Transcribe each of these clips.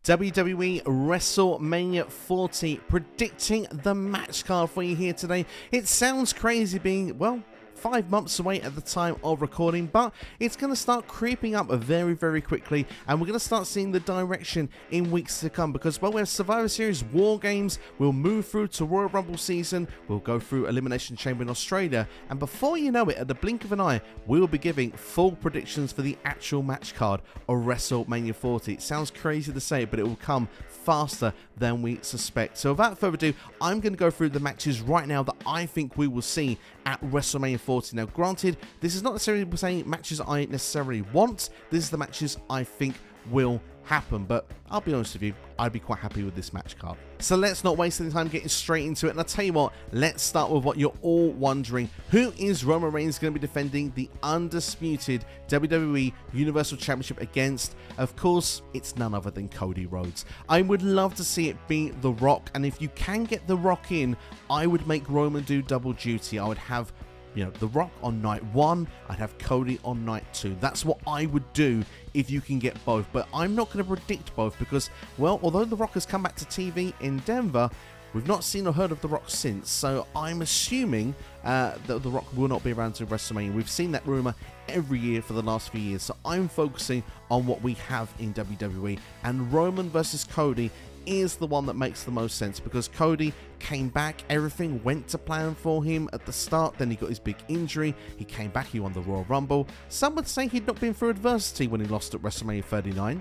WWE WrestleMania 40, predicting the match card for you here today. It sounds crazy being, well, 5 months away at the time of recording, but it's going to start creeping up very, very quickly, and we're going to start seeing the direction in weeks to come because, well, we have Survivor Series, War Games, we'll move through to Royal Rumble season, we'll go through Elimination Chamber in Australia, and before you know it, at the blink of an eye, we'll be giving full predictions for the actual match card of WrestleMania 40. It sounds crazy to say, but it will come faster than we suspect. So without further ado, I'm going to go through the matches right now that I think we will see at WrestleMania 40. Now granted, this is not necessarily saying matches I necessarily want, this is the matches I think will happen, but I'll be honest with you, I'd be quite happy with this match card. So let's not waste any time getting straight into it, and I'll tell you what, let's start with what you're all wondering. Who is Roman Reigns going to be defending the undisputed WWE Universal Championship against? Of course, it's none other than Cody Rhodes. I would love to see it be The Rock, and if you can get The Rock in, I would make Roman do double duty. I would have, you know, The Rock on night 1, I'd have Cody on night 2. That's what I would do if you can get both, but I'm not going to predict both because, well, although The Rock has come back to TV in Denver, we've not seen or heard of The Rock since, so I'm assuming that The Rock will not be around to WrestleMania. We've seen that rumour every year for the last few years, so I'm focusing on what we have in WWE, and Roman versus Cody is the one that makes the most sense because Cody came back, everything went to plan for him at the start, then he got his big injury, he came back, he won the Royal Rumble. Some would say he'd not been through adversity when he lost at WrestleMania 39.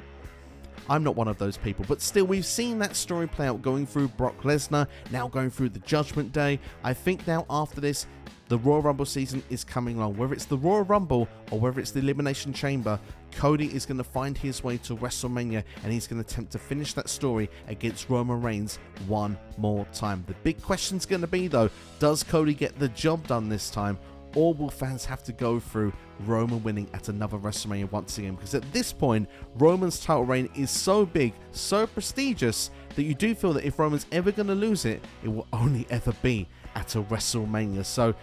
I'm not one of those people, but still, we've seen that story play out going through Brock Lesnar, now going through the Judgment Day. I think now after this, the Royal Rumble season is coming along. Whether it's the Royal Rumble or whether it's the Elimination Chamber, Cody is going to find his way to WrestleMania and he's going to attempt to finish that story against Roman Reigns one more time. The big question's going to be, though, does Cody get the job done this time, or will fans have to go through Roman winning at another WrestleMania once again? Because at this point, Roman's title reign is so big, so prestigious, that you do feel that if Roman's ever going to lose it, it will only ever be at a WrestleMania. So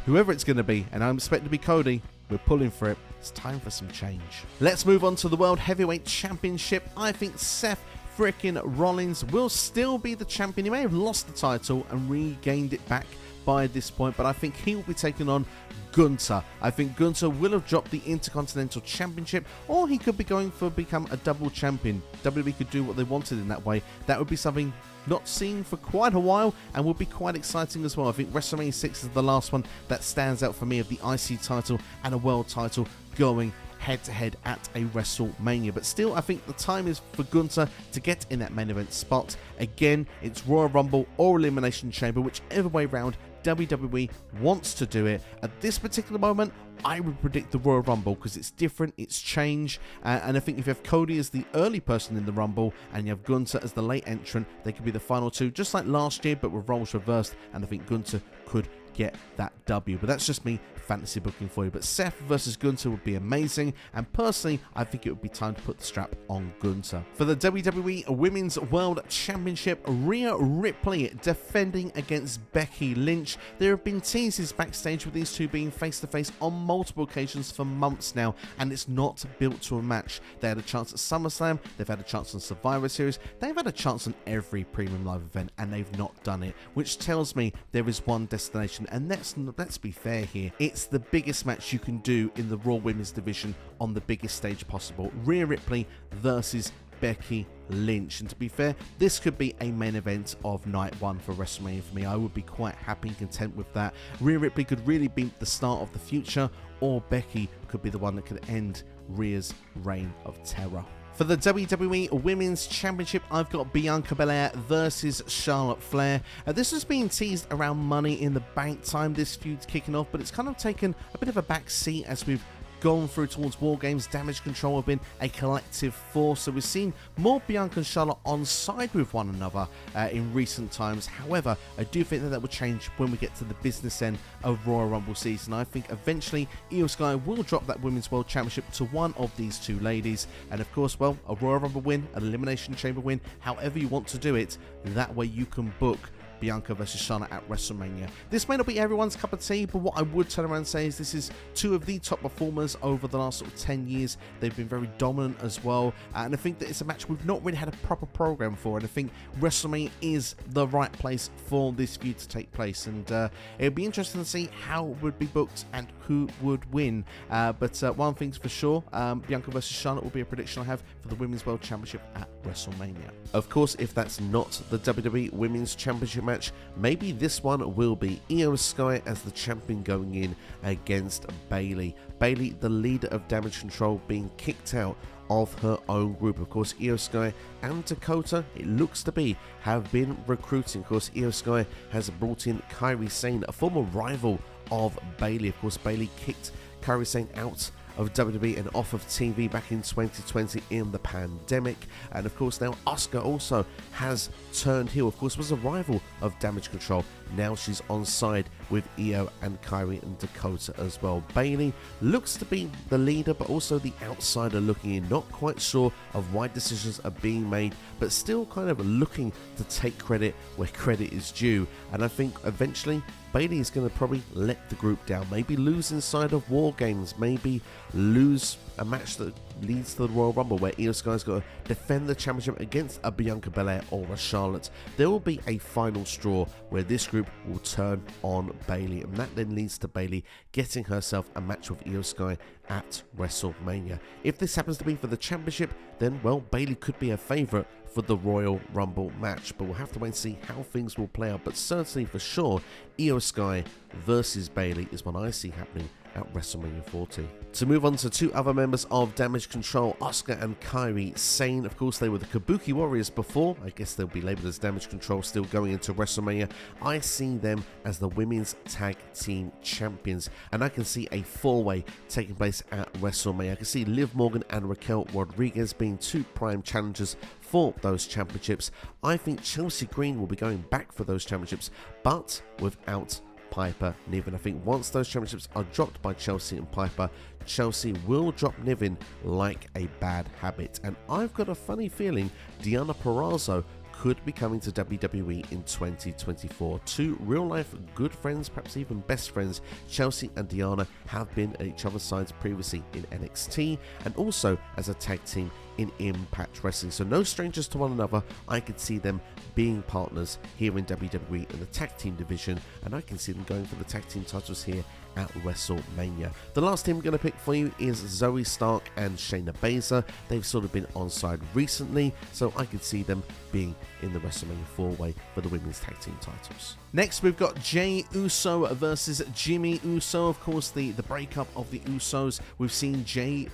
whoever it's going to be, and I'm expecting to be Cody, we're pulling for it. It's time for some change. Let's move on to the World Heavyweight Championship. I think Seth Freakin Rollins will still be the champion. He may have lost the title and regained it back by this point, but I think he will be taking on Gunther. I think Gunther will have dropped the Intercontinental Championship, or he could be going for become a double champion. WWE could do what they wanted in that way. That would be something not seen for quite a while and would be quite exciting as well. I think WrestleMania 6 is the last one that stands out for me of the IC title and a world title going head-to-head at a WrestleMania. But still, I think the time is for Gunther to get in that main event spot. Again, it's Royal Rumble or Elimination Chamber, whichever way round WWE wants to do it. At this particular moment, I would predict the Royal Rumble because it's different, it's change, and I think if you have Cody as the early person in the Rumble and you have Gunther as the late entrant, they could be the final two, just like last year, but with roles reversed, and I think Gunther could get that W. But that's just me fantasy booking for you. But Seth versus Gunther would be amazing, and personally, I think it would be time to put the strap on Gunther. For the WWE Women's World Championship, Rhea Ripley defending against Becky Lynch. There have been teases backstage with these two being face-to-face on multiple occasions for months now, and it's not built to a match. They had a chance at SummerSlam, they've had a chance on Survivor Series, they've had a chance on every premium live event, and they've not done it, which tells me there is one destination. And let's be fair here, it's the biggest match you can do in the Raw Women's division on the biggest stage possible. Rhea Ripley versus Becky Lynch, and to be fair, this could be a main event of night 1 for WrestleMania for me. I would be quite happy and content with that. Rhea Ripley could really be the start of the future, or Becky could be the one that could end Rhea's reign of terror. For the WWE Women's Championship, I've got Bianca Belair versus Charlotte Flair. This has been teased around Money in the Bank time, this feud's kicking off, but it's kind of taken a bit of a back seat as we've gone through towards War Games. Damage Control have been a collective force, so we've seen more Bianca and Charlotte on side with one another in recent times. However, I do think that will change when we get to the business end of Royal Rumble season. I think eventually EOS Sky will drop that Women's World Championship to one of these two ladies, and of course, well, a Royal Rumble win, an Elimination Chamber win, however you want to do it, that way you can book Bianca versus Charlotte at WrestleMania. This may not be everyone's cup of tea, but what I would turn around and say is this is two of the top performers over the last sort of 10 years. They've been very dominant as well, and I think that it's a match we've not really had a proper program for, and I think WrestleMania is the right place for this feud to take place, and it'll be interesting to see how it would be booked and who would win. But one thing's for sure, Bianca versus Charlotte will be a prediction I have for the Women's World Championship at WrestleMania. Of course, if that's not the WWE Women's Championship match, maybe this one will be EOS Sky as the champion going in against Bayley. Bayley, the leader of Damage Control, being kicked out of her own group. Of course, EOS Sky and Dakota, it looks to be, have been recruiting. Of course, EOS Sky has brought in Kairi Sane, a former rival of Bayley. Of course, Bayley kicked Kairi Sane out of WWE and off of TV back in 2020 in the pandemic, and of course now Asuka also has turned heel. Of course, was a rival of Damage Control. Now she's on side with Io and Kairi and Dakota as well. Bayley looks to be the leader, but also the outsider looking in, not quite sure of why decisions are being made, but still kind of looking to take credit where credit is due. And I think eventually Bayley is going to probably let the group down, maybe lose inside of War Games, maybe lose a match that leads to the Royal Rumble where Io Sky's got to defend the championship against a Bianca Belair or a Charlotte. There will be a final straw where this group will turn on Bayley, and that then leads to Bayley getting herself a match with Io Sky at WrestleMania. If this happens to be for the championship, then well, Bayley could be a favourite for the Royal Rumble match, but we'll have to wait and see how things will play out. But certainly for sure, Io Sky versus Bayley is what I see happening at WrestleMania 40. To move on to two other members of Damage Control, Asuka and Kairi Sane. Of course, they were the Kabuki Warriors before. I guess they'll be labelled as Damage Control still going into WrestleMania. I see them as the Women's Tag Team Champions, and I can see a four-way taking place at WrestleMania. I can see Liv Morgan and Raquel Rodriguez being two prime challengers for those championships. I think Chelsea Green will be going back for those championships, but without Piper Niven. I think once those championships are dropped by Chelsea and Piper, Chelsea will drop Niven like a bad habit. And I've got a funny feeling Deonna Purrazzo could be coming to WWE in 2024. Two real-life good friends, perhaps even best friends, Chelsea and Deonna, have been at each other's sides previously in NXT and also as a tag team in Impact Wrestling. So no strangers to one another. I could see them being partners here in WWE in the tag team division, and I can see them going for the tag team titles here at WrestleMania. The last team I'm going to pick for you is Zoe Stark and Shayna Baszler. They've sort of been on side recently, so I could see them being in the WrestleMania 4-way for the women's tag team titles. Next, we've got Jey Uso versus Jimmy Uso. Of course, the breakup of the Usos. We've seen Jey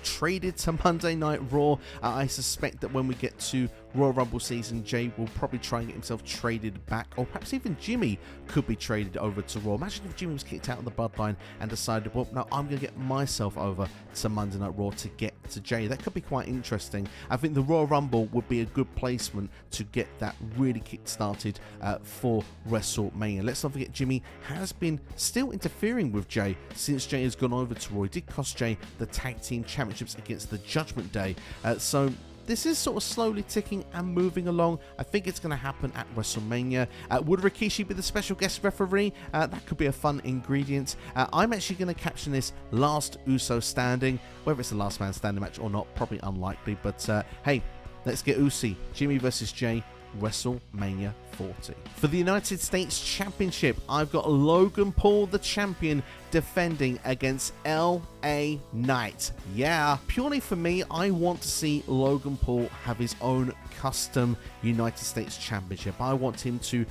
traded to Monday Night Raw. I suspect that when we get to Royal Rumble season, Jey will probably try and get himself traded back, or perhaps even Jimmy could be traded over to Raw. Imagine if Jimmy was kicked out of the Bloodline and decided, well, no, I'm going to get myself over to Monday Night Raw to get to Jey. That could be quite interesting. I think the Royal Rumble would be a good placement to get that really kick-started for WrestleMania. Let's not forget, Jimmy has been still interfering with Jey since Jey has gone over to Raw. He did cost Jey the Tag Team Championships against the Judgment Day. So this is sort of slowly ticking and moving along. I think it's going to happen at WrestleMania. Would Rikishi be the special guest referee? That could be a fun ingredient. I'm actually going to caption this Last Uso Standing. Whether it's the last man standing match or not, probably unlikely. But hey, let's get Usi. Jimmy versus Jey, WrestleMania 40. For the United States Championship, I've got Logan Paul, the champion, defending against LA Knight. Yeah, purely for me, I want to see Logan Paul have his own custom United States Championship. I want him to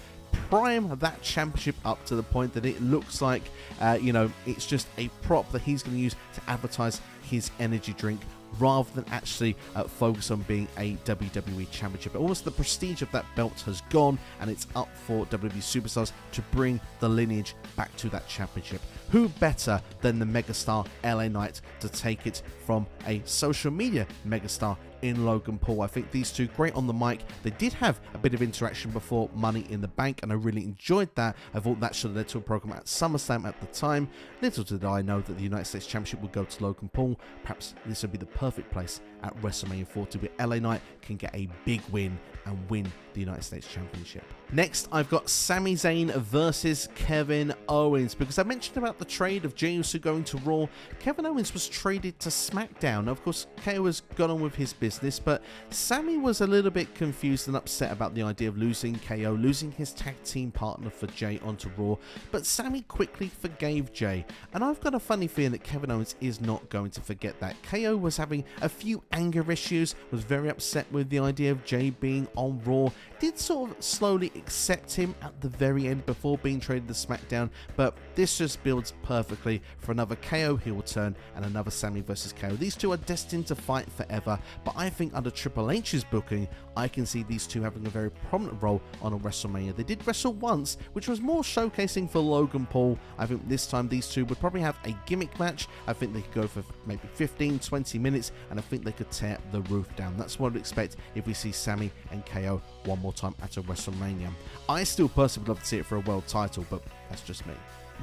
prime that championship up to the point that it looks like, it's just a prop that he's going to use to advertise his energy drink, rather than actually focus on being a WWE Championship. Almost the prestige of that belt has gone, and it's up for WWE Superstars to bring the lineage back to that championship. Who better than the megastar LA Knight to take it from a social media megastar in Logan Paul? I think these two, great on the mic. They did have a bit of interaction before Money in the Bank, and I really enjoyed that. I thought that should have led to a program at SummerSlam at the time. Little did I know that the United States Championship would go to Logan Paul. Perhaps this would be the perfect place at WrestleMania 40, where LA Knight can get a big win and win the United States Championship. Next, I've got Sami Zayn versus Kevin Owens, because I mentioned about the trade of Jimmy Uso going to Raw. Kevin Owens was traded to SmackDown. Now, of course, KO has gone on with his business, but Sami was a little bit confused and upset about the idea of losing KO, losing his tag team partner for Jay onto Raw, but Sami quickly forgave Jay, and I've got a funny feeling that Kevin Owens is not going to forget that. KO was having a few anger issues, was very upset with the idea of Jay being on Raw, did sort of slowly accept him at the very end before being traded to SmackDown, but this just builds perfectly for another KO heel turn and another Sami versus KO. These two are destined to fight forever, but I think under Triple H's booking, I can see these two having a very prominent role on a WrestleMania. They did wrestle once, which was more showcasing for Logan Paul. I think this time these two would probably have a gimmick match. I think they could go for maybe 15-20 minutes, and I think they could tear the roof down. That's what I'd expect if we see Sami and KO one more time at a WrestleMania. I still personally would love to see it for a world title, but that's just me.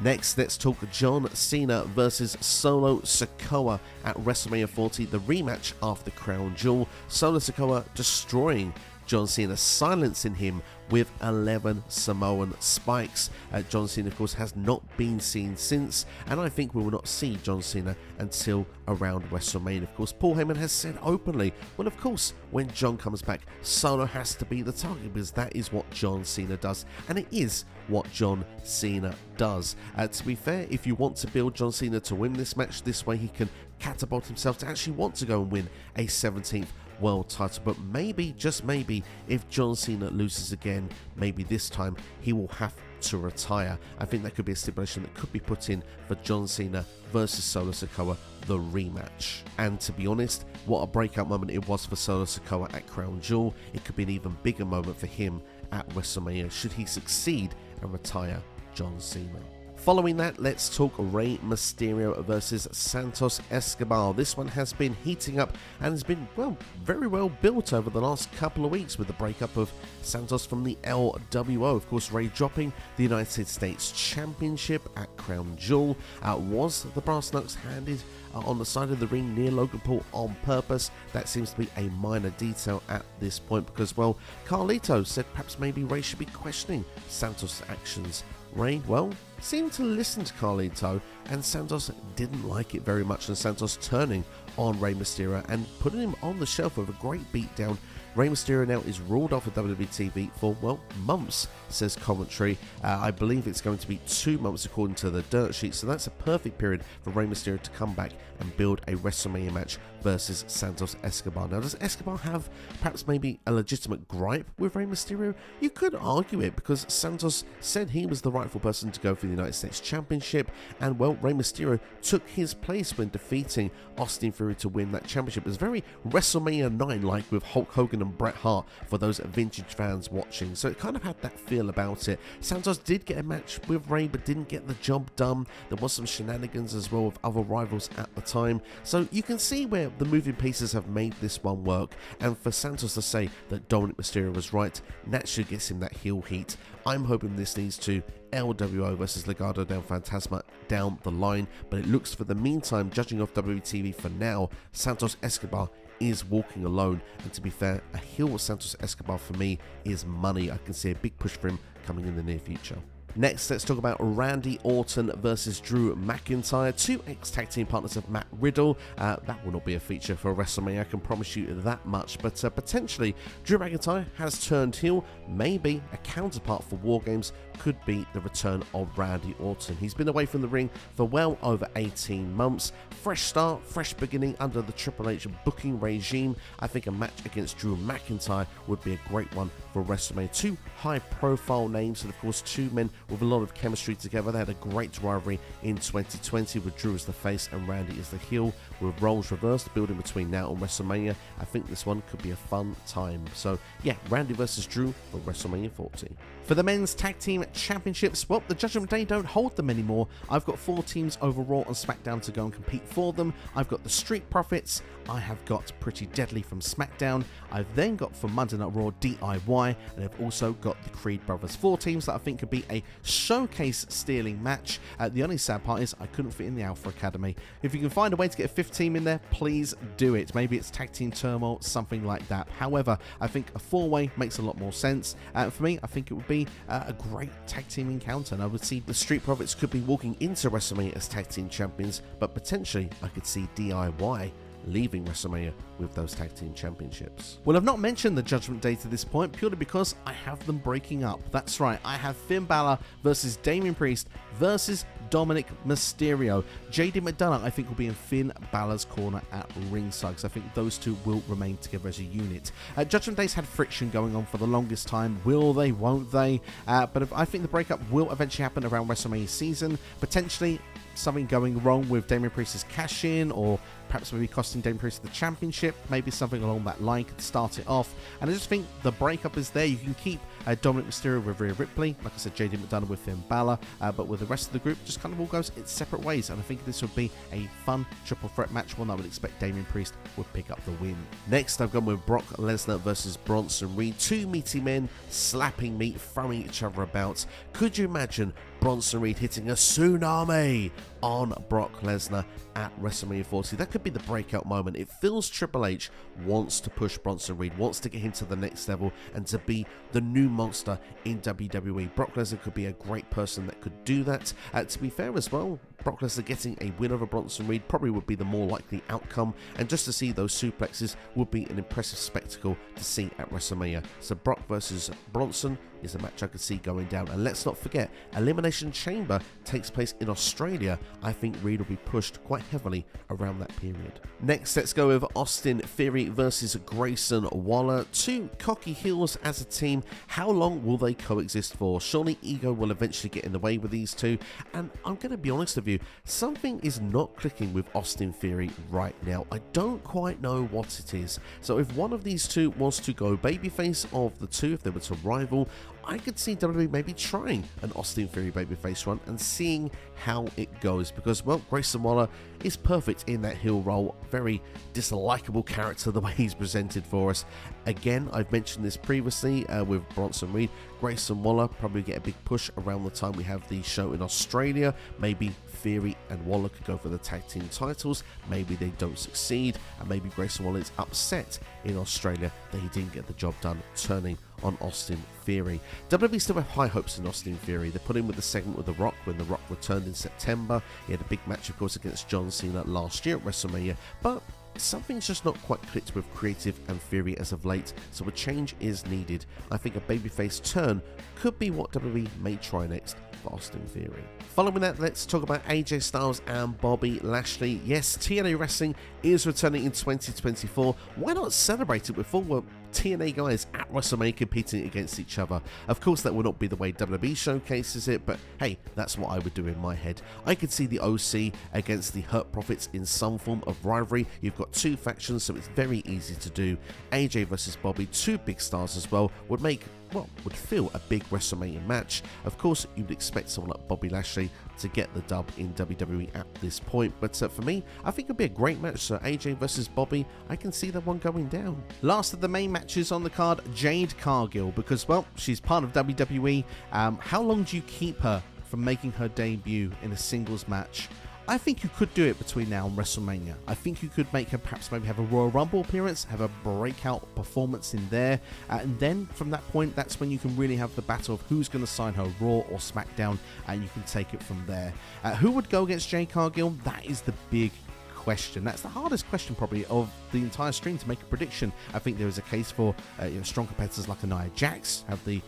Next, let's talk John Cena versus Solo Sikoa at WrestleMania 40, the rematch after Crown Jewel. Solo Sikoa destroying John Cena, silencing him with 11 Samoan spikes. John Cena, of course, has not been seen since, and I think we will not see John Cena until around WrestleMania. Of course, Paul Heyman has said openly, well, of course, when John comes back, Solo has to be the target, because that is what John Cena does, and it is what John Cena does. To be fair, if you want to build John Cena to win this match, this way he can catapult himself to actually want to go and win a 17th world title. But maybe, just maybe, if John Cena loses again, maybe this time he will have to retire. I think that could be a stipulation that could be put in for John Cena versus Solo Sikoa, the rematch. And to be honest, what a breakout moment it was for Solo Sikoa at Crown Jewel. It could be an even bigger moment for him at WrestleMania should he succeed and retire John Cena. Following that, let's talk Rey Mysterio versus Santos Escobar. This one has been heating up and has been, well, very well built over the last couple of weeks with the breakup of Santos from the LWO. Of course, Rey dropping the United States Championship at Crown Jewel. Was the brass knucks handed on the side of the ring near Logan Paul on purpose? That seems to be a minor detail at this point because, well, Carlito said perhaps maybe Rey should be questioning Santos' actions. Rey, well, seemed to listen to Carlito, and Santos didn't like it very much, and Santos turning on Rey Mysterio and putting him on the shelf with a great beatdown. Rey Mysterio now is ruled off of WWE TV for, well, months, says commentary. I believe it's going to be 2 months according to the dirt sheet, so that's a perfect period for Rey Mysterio to come back and build a WrestleMania match versus Santos Escobar. Now, does Escobar have perhaps maybe a legitimate gripe with Rey Mysterio? You could argue it because Santos said he was the rightful person to go for the United States Championship, and, well, Rey Mysterio took his place when defeating Austin Theory to win that championship. It was very WrestleMania 9-like with Hulk Hogan and Bret Hart for those vintage fans watching, so it kind of had that feel about it. Santos did get a match with Rey but didn't get the job done. There was some shenanigans as well with other rivals at the time, so you can see where the moving pieces have made this one work, and for Santos to say that Dominic Mysterio was right naturally gets him that heel heat. I'm hoping this leads to LWO versus Legado del Fantasma down the line, but it looks for the meantime, judging off WTV for now, Santos Escobar is walking alone, and to be fair, a heel Santos Escobar for me is money. I can see a big push for him coming in the near future. Next, let's talk about Randy Orton versus Drew McIntyre, 2 ex-tag team partners of Matt Riddle. That will not be a feature for WrestleMania, I can promise you that much, but potentially Drew McIntyre has turned heel. Maybe a counterpart for War Games could be the return of Randy Orton. He's been away from the ring for well over 18 months. Fresh start, fresh beginning under the Triple H booking regime. I think a match against Drew McIntyre would be a great one for WrestleMania. 2 high-profile names, and of course 2 men with a lot of chemistry together. They had a great rivalry in 2020 with Drew as the face and Randy as the heel, with roles reversed, building between now and WrestleMania. I think this one could be a fun time. So yeah, Randy versus Drew for WrestleMania 40. For the men's tag team championships, well, the Judgment Day don't hold them anymore. I've got 4 teams over Raw and SmackDown to go and compete for them. I've got the Street Profits, I have got Pretty Deadly from SmackDown, I've then got for Monday Night Raw DIY, and I've also got the Creed Brothers. 4 teams that I think could be a showcase stealing match. The only sad part is I couldn't fit in the Alpha Academy. If you can find a way to get a fifth team in there, please do it. Maybe it's tag team turmoil, something like that. However, I think a four-way makes a lot more sense. For me, I think it would be a great tag team encounter, and I would see the Street Profits could be walking into WrestleMania as tag team champions, but potentially I could see DIY leaving WrestleMania with those tag team championships. Well, I've not mentioned the Judgment Day to this point purely because I have them breaking up. That's right, I have Finn Balor versus Damian Priest versus Dominic Mysterio. JD McDonough, I think, will be in Finn Balor's corner at ringside, because I think those two will remain together as a unit. Judgment Day's had friction going on for the longest time. Will they, won't they? But I think the breakup will eventually happen around WrestleMania season. Potentially something going wrong with Damian Priest's cash-in, or perhaps maybe costing Damian Priest the championship. Maybe something along that line could start it off. And I just think the breakup is there. You can keep Dominic Mysterio with Rhea Ripley, like I said, JD McDonough with Finn Balor, but with the rest of the group, just kind of all goes its separate ways. And I think this would be a fun triple threat match, one I would expect Damian Priest would pick up the win. Next, I've gone with Brock Lesnar versus Bronson Reed. Two meaty men slapping meat, throwing each other about. Could you imagine Bronson Reed hitting a tsunami on Brock Lesnar at WrestleMania 40? That could be the breakout moment. It feels Triple H wants to push Bronson Reed, wants to get him to the next level and to be the new monster in WWE. Brock Lesnar could be a great person that could do that. To be fair as well, Brock Lesnar getting a win over Bronson Reed probably would be the more likely outcome, and just to see those suplexes would be an impressive spectacle to see at WrestleMania. So Brock versus Bronson is a match I could see going down. And let's not forget, Elimination Chamber takes place in Australia. I think Reed will be pushed quite heavily around that period. Next, let's go with Austin Theory versus Grayson Waller. Two cocky heels as a team. How long will they coexist for? Surely ego will eventually get in the way with these two. And I'm going to be honest with you, something is not clicking with Austin Theory right now. I don't quite know what it is. So if one of these two wants to go babyface of the two, if they were to rival, I could see WWE maybe trying an Austin Theory babyface run and seeing how it goes, because, well, Grayson Waller is perfect in that heel role. Very dislikable character the way he's presented for us. Again, I've mentioned this previously with Bronson Reed. Grayson Waller probably get a big push around the time we have the show in Australia. Maybe Theory and Waller could go for the tag team titles. Maybe they don't succeed, and maybe Grayson Waller is upset in Australia that he didn't get the job done, turning on Austin Theory. WWE still have high hopes in Austin Theory. They put him with the segment with The Rock when The Rock returned in September. He had a big match, of course, against John Cena last year at WrestleMania, but something's just not quite clicked with Creative and Theory as of late, so a change is needed. I think a babyface turn could be what WWE may try next for Austin Theory. Following that, let's talk about AJ Styles and Bobby Lashley. Yes, TNA Wrestling is returning in 2024. Why not celebrate it with former TNA guys at WrestleMania competing against each other? Of course, that will not be the way WWE showcases it, but hey, that's what I would do in my head. I could see the OC against the Hurt Profits in some form of rivalry. You've got two factions, so it's very easy to do. AJ versus Bobby, two big stars as well, would feel a big WrestleMania match. Of course, you'd expect someone like Bobby Lashley to get the dub in WWE at this point, but for me, I think it'd be a great match. So AJ versus Bobby, I can see that one going down. Last of the main matches on the card, Jade Carill, because, well, she's part of WWE. How long do you keep her from making her debut in a singles match? I think you could do it between now and WrestleMania. I think you could make her perhaps maybe have a Royal Rumble appearance, have a breakout performance in there, and then from that point, that's when you can really have the battle of who's going to sign her Raw or SmackDown, and you can take it from there. Who would go against Jade Carill? That is the big question. That's the hardest question probably of the entire stream to make a prediction. I think there is a case for strong competitors like Nia Jax, have the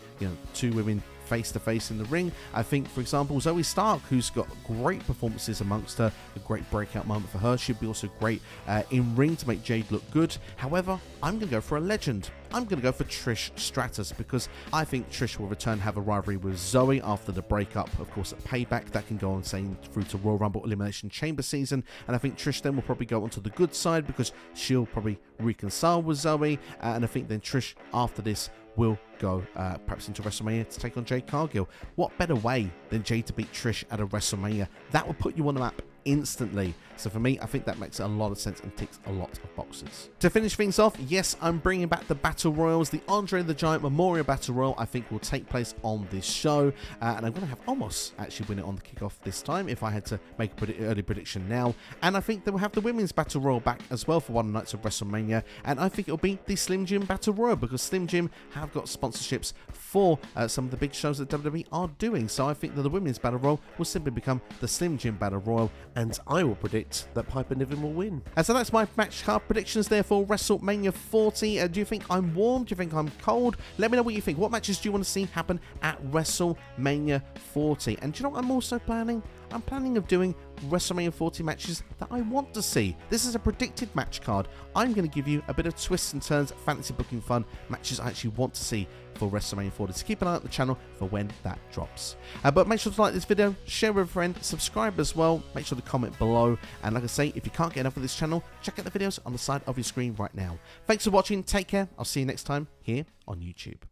two women face-to-face in the ring. I think, for example, Zoe Stark, who's got great performances amongst her, a great breakout moment for her. She'd be also great in ring to make Jade look good. However, I'm going to go for a legend. I'm going to go for Trish Stratus, because I think Trish will return, have a rivalry with Zoe after the breakup, of course, at Payback. That can go on saying through to Royal Rumble Elimination Chamber season, and I think Trish then will probably go onto the good side because she'll probably reconcile with Zoe, and I think then Trish after this will go perhaps into WrestleMania to take on Jade Carill. What better way than Jade to beat Trish at a WrestleMania? That will put you on the map instantly. So for me, I think that makes a lot of sense and ticks a lot of boxes. To finish things off, yes, I'm bringing back the Battle Royals. The Andre the Giant Memorial Battle Royal, I think, will take place on this show. And I'm going to have Omos actually win it on the kickoff this time, if I had to make an early prediction now. And I think they will have the Women's Battle Royal back as well for one of the nights of WrestleMania. And I think it'll be the Slim Jim Battle Royal, because Slim Jim have got sponsorships for some of the big shows that WWE are doing. So I think that the Women's Battle Royal will simply become the Slim Jim Battle Royal. And I will predict that Piper Niven will win. And so that's my match card predictions there for WrestleMania 40. Do you think I'm warm? Do you think I'm cold? Let me know what you think. What matches do you want to see happen at WrestleMania 40? And do you know what I'm also planning? I'm planning of doing WrestleMania 40 matches that I want to see. This is a predicted match card. I'm going to give you a bit of twists and turns, fantasy booking fun, matches I actually want to see for WrestleMania 40. So keep an eye on the channel for when that drops. But make sure to like this video, share with a friend, subscribe as well. Make sure to comment below. And like I say, if you can't get enough of this channel, check out the videos on the side of your screen right now. Thanks for watching. Take care. I'll see you next time here on YouTube.